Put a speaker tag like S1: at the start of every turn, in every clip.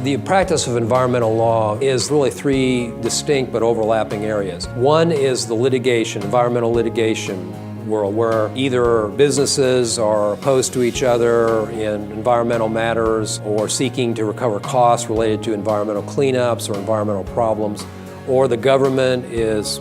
S1: The practice of environmental law is really three distinct but overlapping areas. One is the litigation, environmental litigation world, where either businesses are opposed to each other in environmental matters or seeking to recover costs related to environmental cleanups or environmental problems, or the government is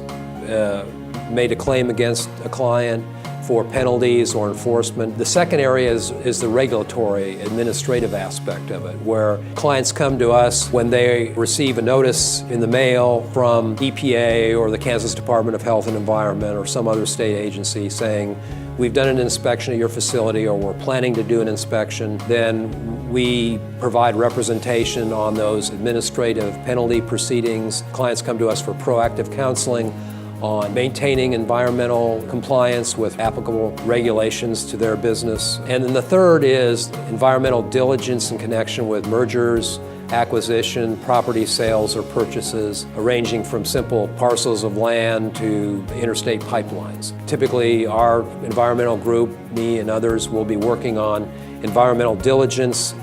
S1: made a claim against a client for penalties or enforcement. The second area is the regulatory, administrative aspect of it, where clients come to us when they receive a notice in the mail from EPA or the Kansas Department of Health and Environment or some other state agency saying, we've done an inspection of your facility or we're planning to do an inspection. Then we provide representation on those administrative penalty proceedings. Clients come to us for proactive counseling on maintaining environmental compliance with applicable regulations to their business. And then the third is environmental diligence in connection with mergers, acquisition, property sales or purchases, ranging from simple parcels of land to interstate pipelines. Typically, our environmental group, me and others, will be working on environmental diligence,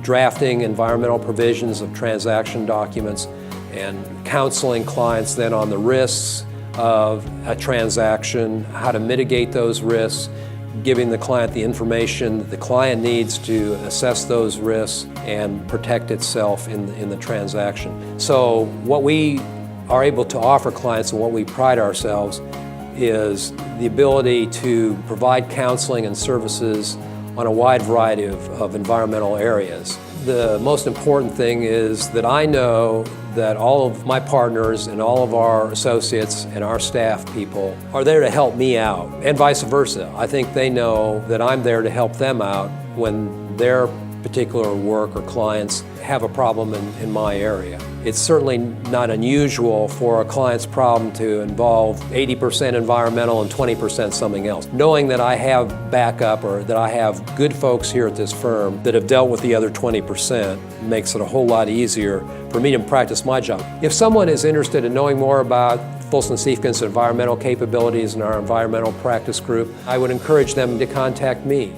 S1: drafting environmental provisions of transaction documents, and counseling clients then on the risks of a transaction, how to mitigate those risks, giving the client the information that the client needs to assess those risks and protect itself in the transaction. So what we are able to offer clients and what we pride ourselves is the ability to provide counseling and services on a wide variety of environmental areas. The most important thing is that I know that all of my partners and all of our associates and our staff people are there to help me out, and vice versa. I think they know that I'm there to help them out when their particular work or clients have a problem in my area. It's certainly not unusual for a client's problem to involve 80% environmental and 20% something else. Knowing that I have backup or that I have good folks here at this firm that have dealt with the other 20% makes it a whole lot easier for me to practice my job. If someone is interested in knowing more about Foulston Siefkin's environmental capabilities and our environmental practice group, I would encourage them to contact me.